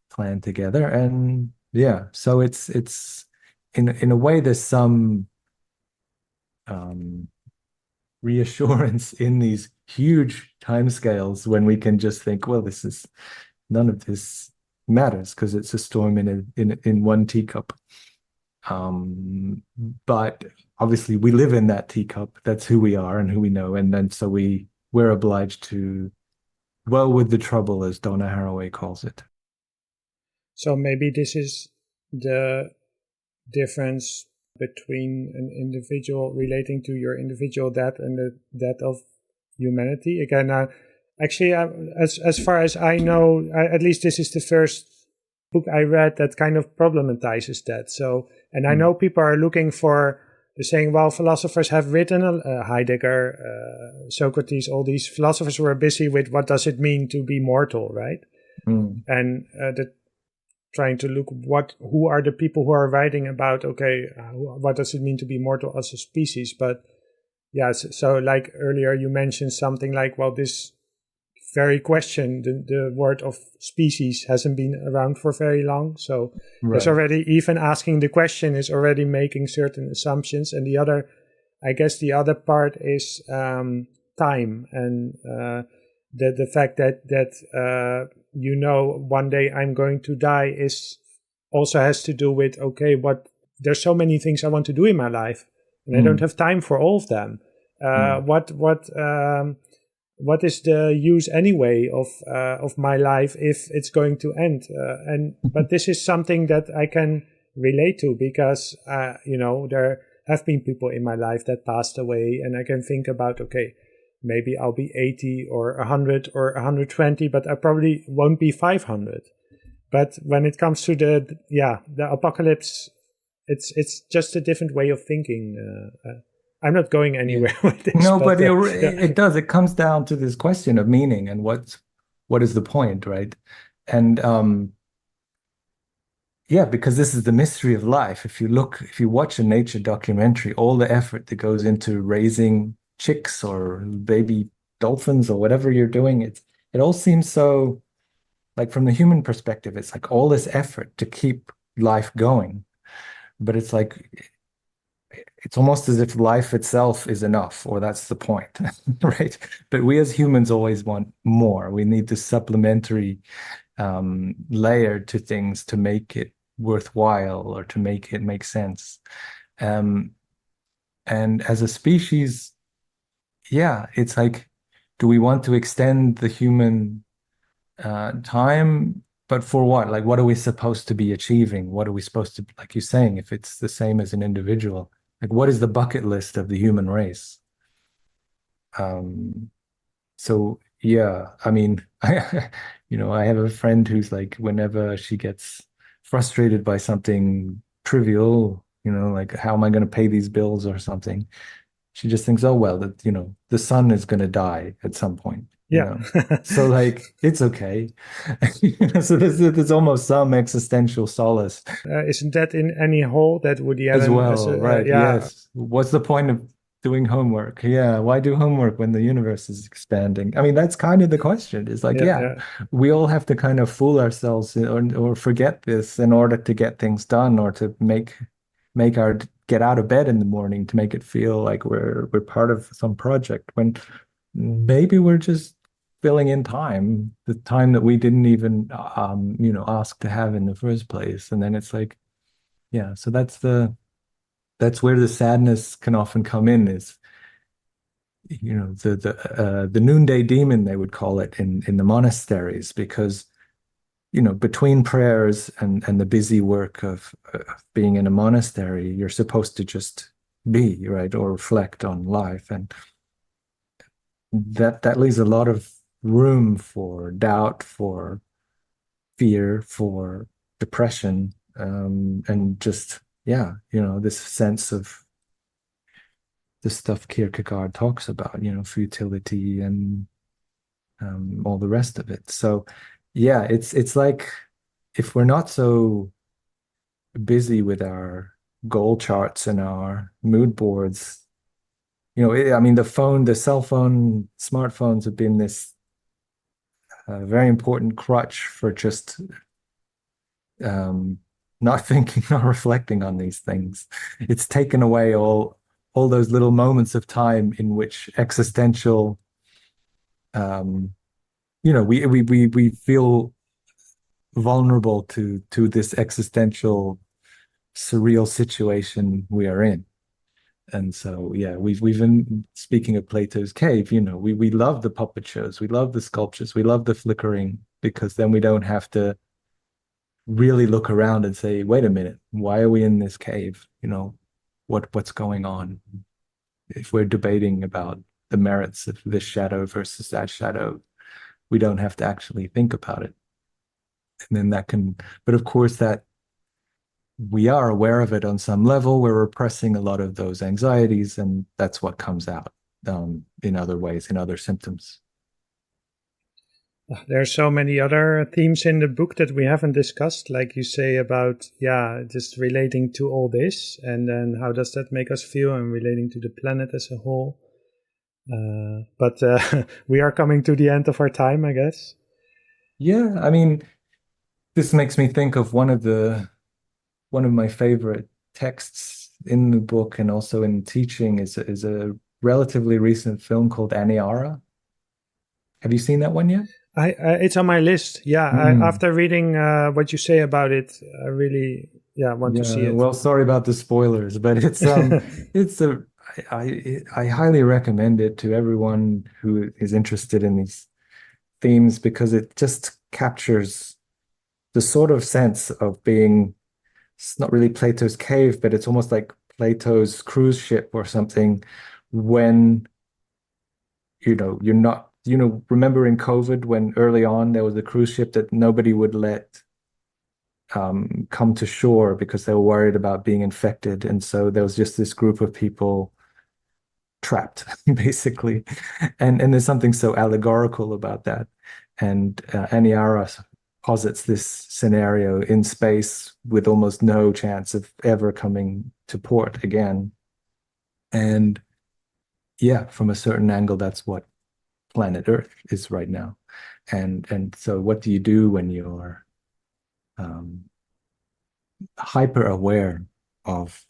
plan together? And yeah, so it's in a way there's some um, reassurance in these huge timescales when we can just think, well, none of this matters because it's a storm in one teacup. But obviously we live in that teacup. That's who we are and who we know, and then so we're obliged to dwell with the trouble, as Donna Haraway calls it. So maybe this is the difference between an individual relating to your individual death and the death of humanity. Again, actually, as far as I know, at least this is the first book I read that kind of problematizes that. So, and I know people are looking for, they're saying, well, philosophers have written, Heidegger, Socrates, all these philosophers were busy with what does it mean to be mortal, right? And trying to look who are the people who are writing about, okay, what does it mean to be mortal as a species? But yeah, so like earlier you mentioned something like, well, this very question, the word of species hasn't been around for very long. So there's already, even asking the question is already making certain assumptions. And I guess the other part is time, and the fact that one day I'm going to die is also has to do with, okay, there's so many things I want to do in my life, and I don't have time for all of them. What is the use anyway of my life if it's going to end? But this is something that I can relate to because there have been people in my life that passed away, and I can think about, okay, maybe I'll be 80 or 100 or 120, but I probably won't be 500. But when it comes to the apocalypse, it's just a different way of thinking. I'm not going anywhere with this. No, but it does. It comes down to this question of meaning and what is the point, right? And because this is the mystery of life. If you watch a nature documentary, all the effort that goes into raising chicks or baby dolphins or whatever you're doing, it all seems so, like, from the human perspective, it's like all this effort to keep life going, but it's like it's almost as if life itself is enough, or that's the point, right? But we as humans always want more. We need this supplementary layer to things to make it worthwhile or to make it make sense. And as a species, it's like, do we want to extend the human time? But for what? Like, what are we supposed to be achieving? What are we supposed to, like you're saying, if it's the same as an individual, like, what is the bucket list of the human race? So yeah, I mean, I have a friend who's like, whenever she gets frustrated by something trivial, like, how am I going to pay these bills or something? She just thinks, oh, well, that, the sun is going to die at some point. So like, it's okay. So there's almost some existential solace. Isn't that in Annie Hall, that Woody Allen? As well, right? Yes. What's the point of doing homework? Yeah. Why do homework when the universe is expanding? I mean, that's kind of the question. It's like, we all have to kind of fool ourselves or forget this in order to get things done, or to get out of bed in the morning, to make it feel like we're part of some project, when maybe we're just filling in time, the time that we didn't even ask to have in the first place. And then it's like, so that's where the sadness can often come in, is the noonday demon, they would call it in the monasteries, because between prayers and the busy work of being in a monastery, you're supposed to just be, right, or reflect on life. And that leaves a lot of room for doubt, for fear, for depression, and just, yeah, this sense of the stuff Kierkegaard talks about, futility and all the rest of it. So, yeah, it's like if we're not so busy with our goal charts and our mood boards, I mean, the cell phone, smartphones have been this very important crutch for just not thinking, not reflecting on these things. It's taken away all those little moments of time in which existential, we feel vulnerable to this existential surreal situation we are in. And so, yeah, we've been speaking of Plato's cave, we love the puppet shows, we love the sculptures, we love the flickering, because then we don't have to really look around and say, wait a minute, why are we in this cave? What's going on? If we're debating about the merits of this shadow versus that shadow, we don't have to actually think about it. And then but of course, that we are aware of it on some level. We're repressing a lot of those anxieties, and that's what comes out in other ways, in other symptoms. There are so many other themes in the book that we haven't discussed, like you say about, just relating to all this, and then how does that make us feel, and relating to the planet as a whole. But we are coming to the end of our time, I guess. Yeah, I mean, this makes me think of one of my favorite texts in the book and also in teaching is a relatively recent film called Aniara. Have you seen that one yet? It's on my list. Yeah, after reading what you say about it, I really want to see it. Well, sorry about the spoilers, but I highly recommend it to everyone who is interested in these themes, because it just captures the sort of sense of being, it's not really Plato's cave, but it's almost like Plato's cruise ship or something, when you're not, remember in COVID when early on there was a cruise ship that nobody would let come to shore because they were worried about being infected. And so there was just this group of people trapped, basically. And there's something so allegorical about that. And Aniara posits this scenario in space with almost no chance of ever coming to port again. And yeah, from a certain angle, that's what planet Earth is right now. And so what do you do when you're hyper aware of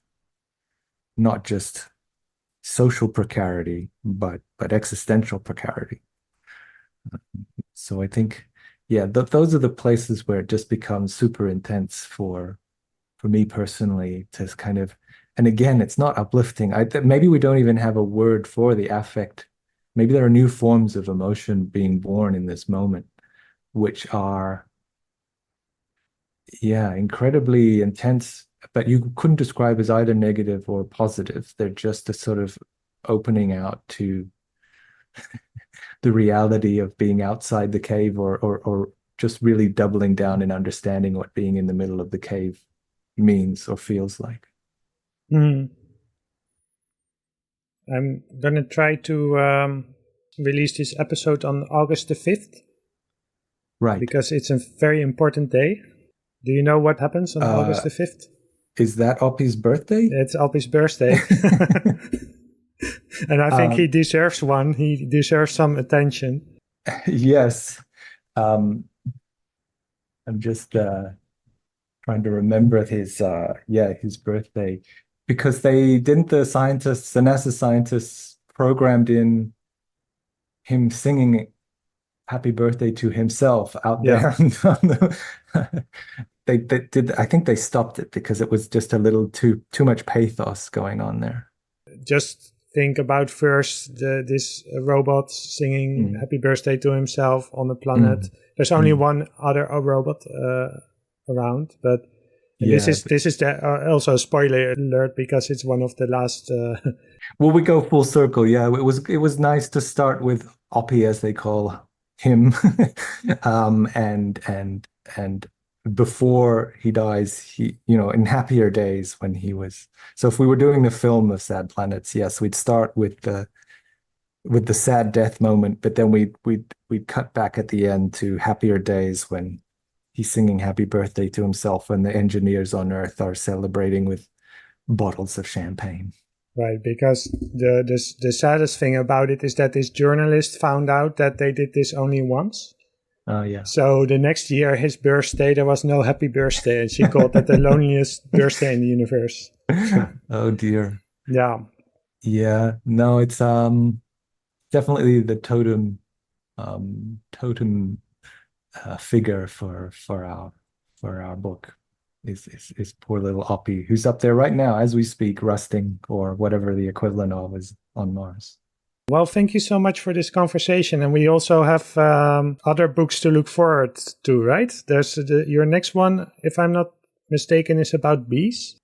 not just social precarity, but existential precarity? So I think, those are the places where it just becomes super intense for me personally, to kind of, and again, it's not uplifting. Maybe we don't even have a word for the affect. Maybe there are new forms of emotion being born in this moment, which are, incredibly intense, but you couldn't describe as either negative or positive. They're just a sort of opening out to the reality of being outside the cave, or just really doubling down in understanding what being in the middle of the cave means or feels like. I'm going to try to release this episode on August the 5th. Right. Because it's a very important day. Do you know what happens on August the 5th? Is that Oppie's birthday? It's Oppie's birthday. And I think he deserves one. He deserves some attention. Yes. I'm just trying to remember his birthday, because the NASA scientists programmed in him singing happy birthday to himself out there. They did. I think they stopped it because it was just a little too much pathos going on there. Just think about first this robot singing happy birthday to himself on a planet. There's only one other robot around, but this is also a spoiler alert because it's one of the last. Well, we go full circle. Yeah, it was nice to start with Oppie, as they call him, and before he dies, he, in happier days when he was. So if we were doing the film of Sad Planets, yes, we'd start with the sad death moment, but then we'd cut back at the end to happier days when he's singing happy birthday to himself and the engineers on Earth are celebrating with bottles of champagne. Right, because the saddest thing about it is that this journalist found out that they did this only once. Oh, yeah. So the next year, his birthday, there was no happy birthday, and she called that the loneliest birthday in the universe. Oh, dear. Yeah. Yeah. No, it's definitely the totem figure for our book is poor little Oppie, who's up there right now as we speak, rusting or whatever the equivalent of is on Mars. Well, thank you so much for this conversation. And we also have other books to look forward to, right? There's your next one, if I'm not mistaken, is about bees.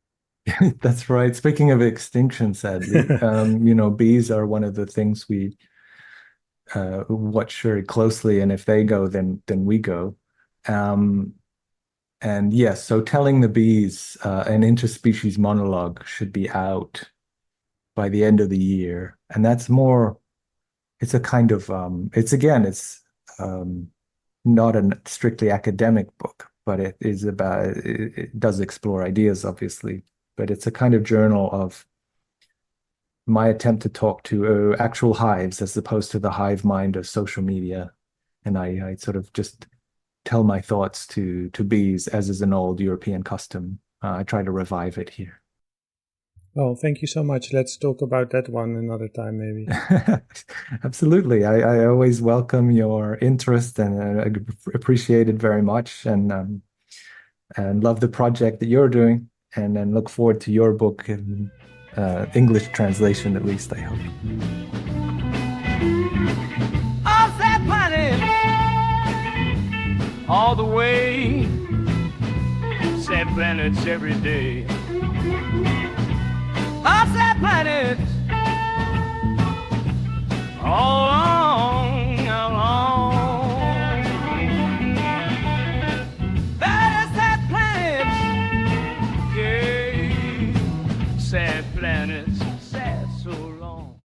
That's right. Speaking of extinction, sadly, bees are one of the things we watch very closely. And if they go, then we go. And yes, so Telling the Bees, an interspecies monologue should be out by the end of the year. And that's more, it's a kind of, it's not a strictly academic book, but it is about, it does explore ideas, obviously, but it's a kind of journal of my attempt to talk to actual hives as opposed to the hive mind of social media. And I sort of just tell my thoughts to bees, as is an old European custom. I try to revive it here. Well, thank you so much. Let's talk about that one another time, maybe. Absolutely. I always welcome your interest and appreciate it very much, and love the project that you're doing, and look forward to your book in English translation, at least, I hope. Off that planet, all the way, sad planets every day. Off that planet, all on